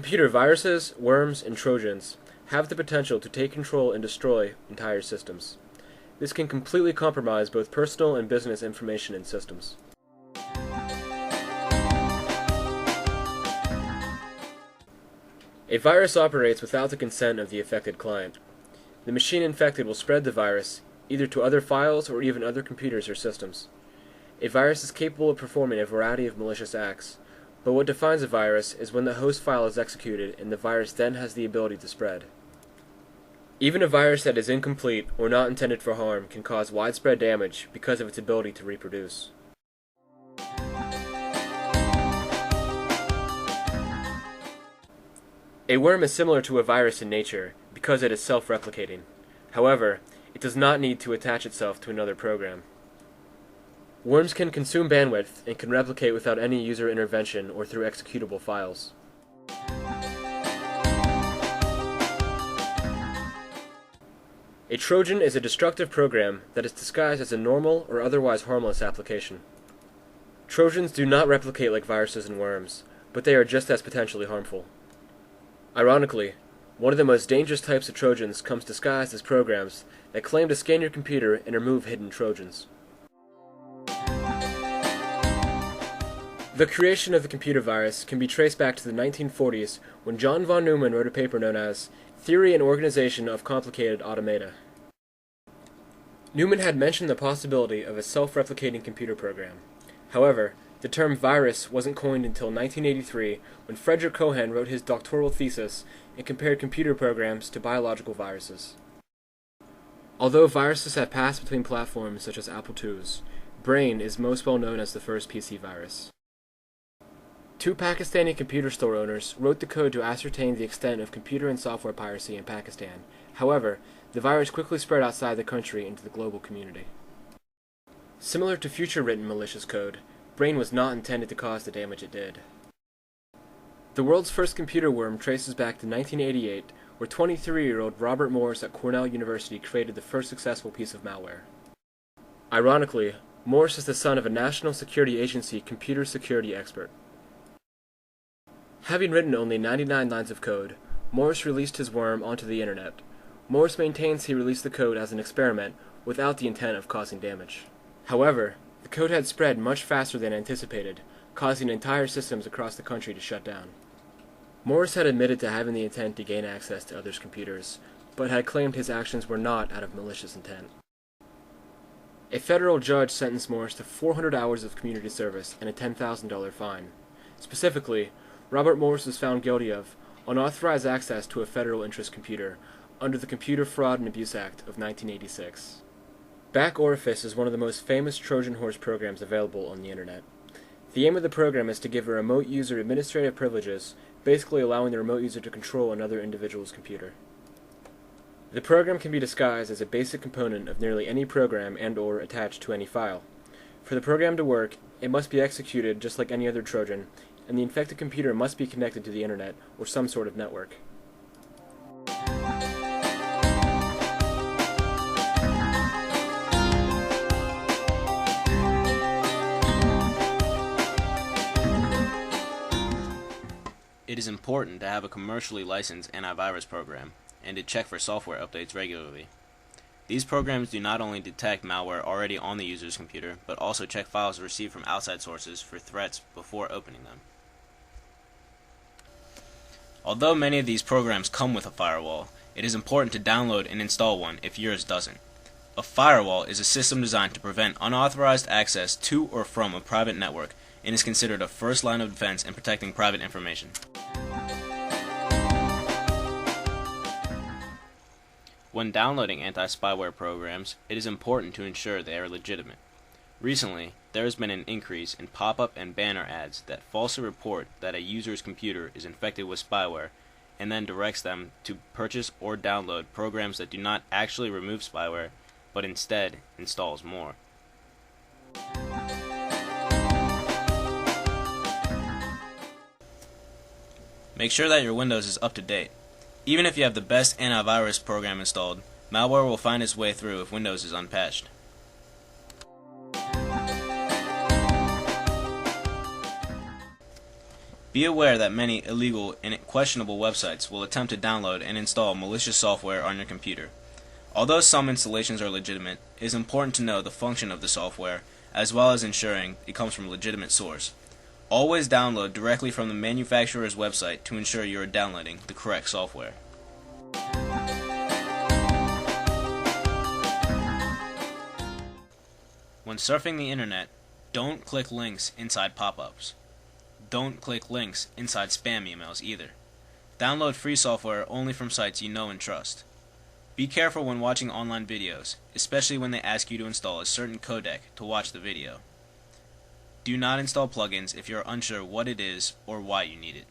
Computer viruses, worms, and trojans have the potential to take control and destroy entire systems. This can completely compromise both personal and business information and systems. A virus operates without the consent of the affected client. The machine infected will spread the virus either to other files or even other computers or systems. A virus is capable of performing a variety of malicious acts, but what defines a virus is when the host file is executed and the virus then has the ability to spread. Even a virus that is incomplete or not intended for harm can cause widespread damage because of its ability to reproduce. A worm is similar to a virus in nature because it is self-replicating. However, it does not need to attach itself to another program. Worms can consume bandwidth and can replicate without any user intervention or through executable files. A Trojan is a destructive program that is disguised as a normal or otherwise harmless application. Trojans do not replicate like viruses and worms, but they are just as potentially harmful. Ironically, one of the most dangerous types of Trojans comes disguised as programs that claim to scan your computer and remove hidden Trojans. The creation of the computer virus can be traced back to the 1940s when John von Neumann wrote a paper known as Theory and Organization of Complicated Automata. Neumann had mentioned the possibility of a self-replicating computer program. However, the term virus wasn't coined until 1983 when Frederick Cohen wrote his doctoral thesis and compared computer programs to biological viruses. Although viruses have passed between platforms such as Apple II's, Brain is most well known as the first PC virus. Two Pakistani computer store owners wrote the code to ascertain the extent of computer and software piracy in Pakistan. However, the virus quickly spread outside the country into the global community. Similar to future written malicious code, Brain was not intended to cause the damage it did. The world's first computer worm traces back to 1988, where 23-year-old Robert Morse at Cornell University created the first successful piece of malware. Ironically, Morse is the son of a National Security Agency computer security expert. Having written only 99 lines of code, Morse released his worm onto the internet. Morse maintains he released the code as an experiment without the intent of causing damage. However, the code had spread much faster than anticipated, causing entire systems across the country to shut down. Morse had admitted to having the intent to gain access to others' computers, but had claimed his actions were not out of malicious intent. A federal judge sentenced Morse to 400 hours of community service and a $10,000 fine. Specifically, Robert Morse was found guilty of unauthorized access to a federal interest computer under the Computer Fraud and Abuse Act of 1986. Back Orifice is one of the most famous Trojan horse programs available on the internet. The aim of the program is to give a remote user administrative privileges, basically allowing the remote user to control another individual's computer. The program can be disguised as a basic component of nearly any program and/or attached to any file. For the program to work, it must be executed just like any other Trojan, and the infected computer must be connected to the internet or some sort of network. It is important to have a commercially licensed antivirus program and to check for software updates regularly. These programs do not only detect malware already on the user's computer, but also check files received from outside sources for threats before opening them. Although many of these programs come with a firewall, it is important to download and install one if yours doesn't. A firewall is a system designed to prevent unauthorized access to or from a private network and is considered a first line of defense in protecting private information. When downloading anti-spyware programs, it is important to ensure they are legitimate. Recently, there has been an increase in pop-up and banner ads that falsely report that a user's computer is infected with spyware and then directs them to purchase or download programs that do not actually remove spyware, but instead installs more. Make sure that your Windows is up to date. Even if you have the best antivirus program installed, malware will find its way through if Windows is unpatched. Be aware that many illegal and questionable websites will attempt to download and install malicious software on your computer. Although some installations are legitimate, it is important to know the function of the software, as well as ensuring it comes from a legitimate source. Always download directly from the manufacturer's website to ensure you are downloading the correct software. When surfing the internet, don't click links inside pop-ups. Don't click links inside spam emails either. Download free software only from sites you know and trust. Be careful when watching online videos, especially when they ask you to install a certain codec to watch the video. Do not install plugins if you are unsure what it is or why you need it.